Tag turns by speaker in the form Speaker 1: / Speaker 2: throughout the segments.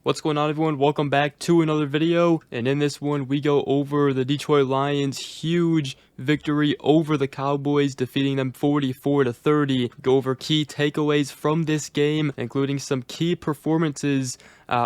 Speaker 1: What's going on, everyone? Welcome back to another video, and in this one we go over the Detroit Lions' huge victory over the Cowboys, defeating them 44-30. Go over key takeaways from this game, including some key performances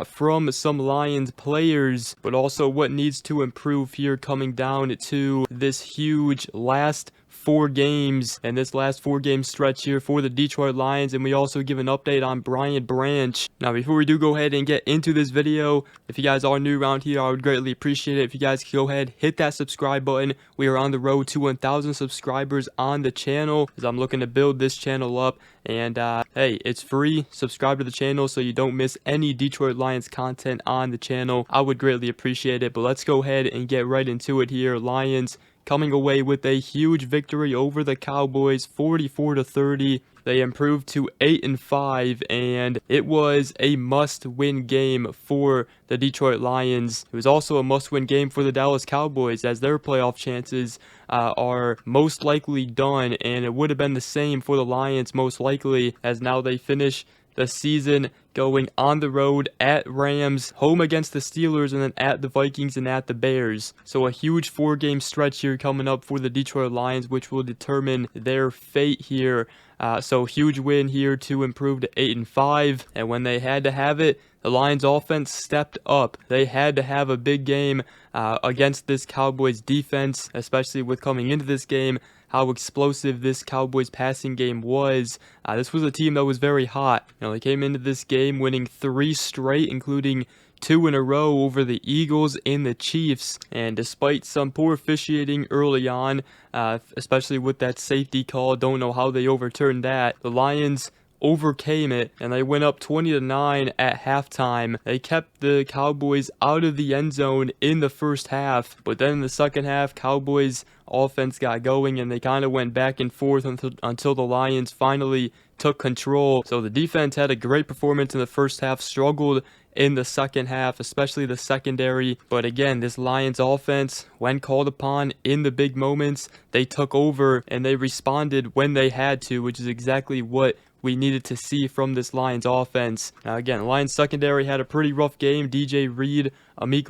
Speaker 1: from some Lions players, but also what needs to improve here coming down to this huge last 4 games and this last 4-game stretch here for the Detroit Lions. And we also give an update on Brian Branch. Now, before we do go ahead and get into this video, if you guys are new around here, I would greatly appreciate it if you guys could go ahead, hit that subscribe button. We are on the road to 1,000 subscribers on the channel, as I'm looking to build this channel up. And hey, it's free. Subscribe to the channel so you don't miss any Detroit Lions content on the channel. I would greatly appreciate it. But let's go ahead and get right into it here. Lions coming away with a huge victory over the Cowboys, 44-30. They improved to 8-5, and it was a must-win game for the Detroit Lions. It was also a must-win game for the Dallas Cowboys, as their playoff chances are most likely done, and it would have been the same for the Lions most likely, as now they finish the season going on the road at Rams, home against the Steelers, and then at the Vikings and at the Bears. So a huge 4-game stretch here coming up for the Detroit Lions, which will determine their fate here. So huge win here to improve to 8-5, and when they had to have it, the Lions offense stepped up. They had to have a big game against this Cowboys defense, especially with coming into this game how explosive this Cowboys passing game was. This was a team that was very hot. They came into this game winning 3 straight, including 2 in a row over the Eagles and the Chiefs. And despite some poor officiating early on, especially with that safety call, don't know how they overturned that, the Lions overcame it, and they went up 20-9 at halftime. They kept the Cowboys out of the end zone in the first half, but then in the second half, Cowboys offense got going, and they kind of went back and forth until the Lions finally took control. So the defense had a great performance in the first half, struggled in the second half, especially the secondary. But again, this Lions offense, when called upon in the big moments, they took over and they responded when they had to, which is exactly what we needed to see from this Lions offense. Now again, Lions secondary had a pretty rough game. DJ Reed, Amik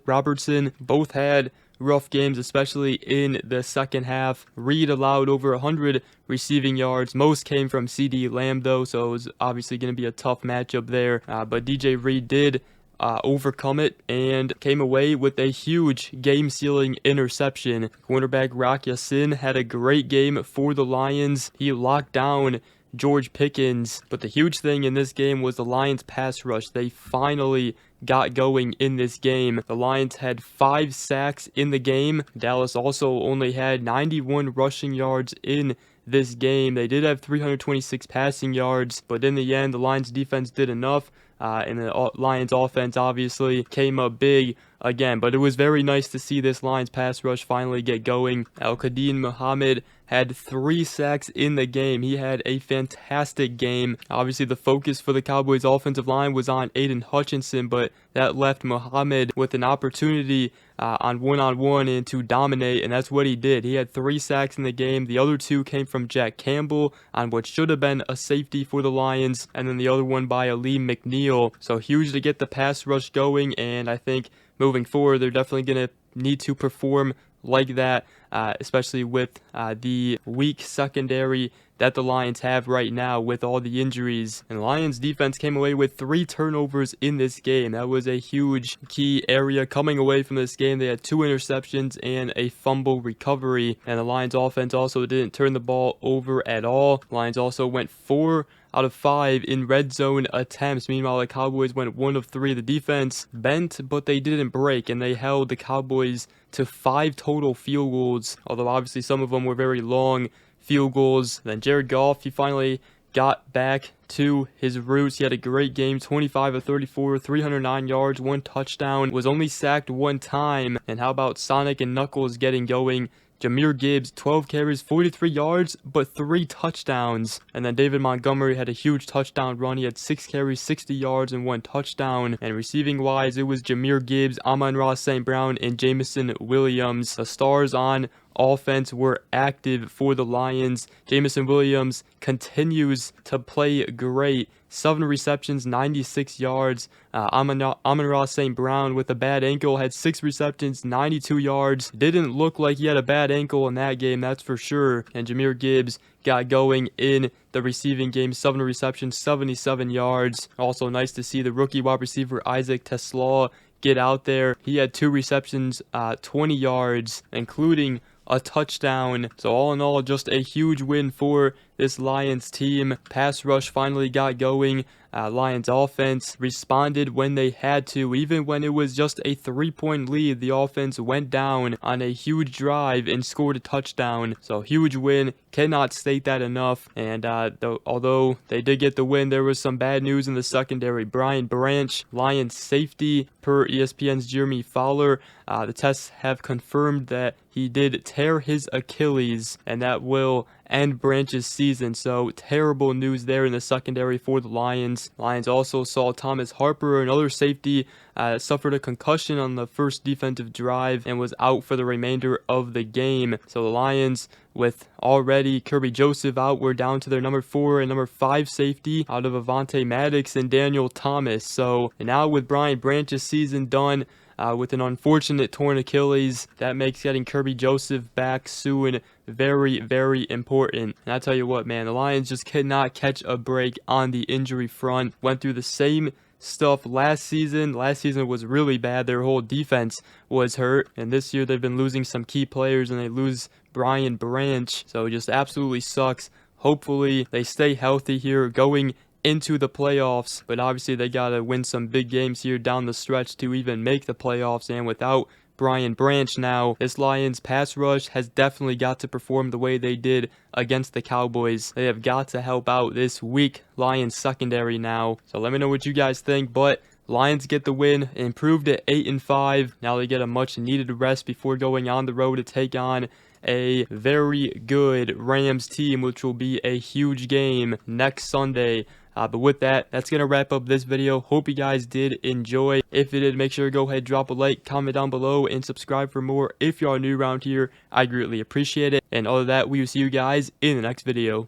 Speaker 1: Robertson both had rough games, especially in the second half. Reed allowed over 100 receiving yards. Most came from CD Lamb though, so it was obviously going to be a tough matchup there. But DJ Reed did overcome it and came away with a huge game-sealing interception. Cornerback Rock Ya-Sin had a great game for the Lions. He locked down George Pickens, but the huge thing in this game was the Lions pass rush. They finally got going in this game. The Lions had 5 sacks in the game. Dallas also only had 91 rushing yards in this game. They did have 326 passing yards, but in the end, the Lions defense did enough. And the Lions offense obviously came up big again, but it was very nice to see this Lions pass rush finally get going. Al-Qadim Muhammad had 3 sacks in the game. He had a fantastic game. Obviously, the focus for the Cowboys offensive line was on Aiden Hutchinson, but that left Muhammad with an opportunity on one-on-one and to dominate, and that's what he did. He had 3 sacks in the game. The other 2 came from Jack Campbell on what should have been a safety for the Lions, and then the other one by Ali McNeil. So huge to get the pass rush going, and I think moving forward, they're definitely going to need to perform like that, especially with the weak secondary that the Lions have right now with all the injuries. And the Lions defense came away with 3 turnovers in this game. That was a huge key area coming away from this game. They had 2 interceptions and a fumble recovery, and the Lions offense also didn't turn the ball over at all. Lions also went 4 out of 5 in red zone attempts. Meanwhile, the Cowboys went 1 of 3. The defense bent, but they didn't break, and they held the Cowboys to 5 total field goals, although obviously some of them were very long field goals. Then Jared Goff, he finally got back to his roots. He had a great game, 25 of 34, 309 yards, 1 touchdown, was only sacked 1 time. And how about Sonic and Knuckles getting going? Jahmyr Gibbs, 12 carries, 43 yards, but 3 touchdowns. And then David Montgomery had a huge touchdown run. He had 6 carries, 60 yards, and 1 touchdown. And receiving-wise, it was Jahmyr Gibbs, Amon-Ra St. Brown, and Jameson Williams. The stars on offense were active for the Lions. Jameson Williams continues to play great. 7 receptions, 96 yards. Amon-Ra St. Brown with a bad ankle had 6 receptions, 92 yards. Didn't look like he had a bad ankle in that game, that's for sure. And Jahmyr Gibbs got going in the receiving game, 7 receptions, 77 yards. Also nice to see the rookie wide receiver Isaac Teslaw get out there. He had 2 receptions, 20 yards, including a touchdown. So all in all, just a huge win for this Lions team. Pass rush finally got going. Lions offense responded when they had to. Even when it was just a 3-point lead, the offense went down on a huge drive and scored a touchdown. So huge win. Cannot state that enough. And although they did get the win, there was some bad news in the secondary. Brian Branch, Lions safety, per ESPN's Jeremy Fowler, the tests have confirmed that he did tear his Achilles, and that will end Branch's season. So terrible news there in the secondary for the Lions. Lions also saw Thomas Harper, another safety, suffered a concussion on the first defensive drive and was out for the remainder of the game. So the Lions, with already Kirby Joseph out, were down to their number 4 and number 5 safety out of Avonte Maddox and Daniel Thomas. So now with Brian Branch's season done, with an unfortunate torn Achilles, that makes getting Kirby Joseph back soon very, very important. And I tell you what, man, the Lions just cannot catch a break on the injury front. Went through the same stuff last season. Last season was really bad. Their whole defense was hurt, and this year they've been losing some key players, and they lose Brian Branch. So it just absolutely sucks. Hopefully they stay healthy here going into the playoffs, but obviously they gotta win some big games here down the stretch to even make the playoffs. And without Brian Branch now, this Lions pass rush has definitely got to perform the way they did against the Cowboys. They have got to help out this weak Lions secondary now. So let me know what you guys think. But Lions get the win, improved at 8-5. Now they get a much needed rest before going on the road to take on a very good Rams team, which will be a huge game next Sunday. But with that, that's going to wrap up this video. Hope you guys did enjoy. If you did, make sure to go ahead, drop a like, comment down below, and subscribe for more. If you are new around here, I greatly appreciate it. And other than that, we will see you guys in the next video.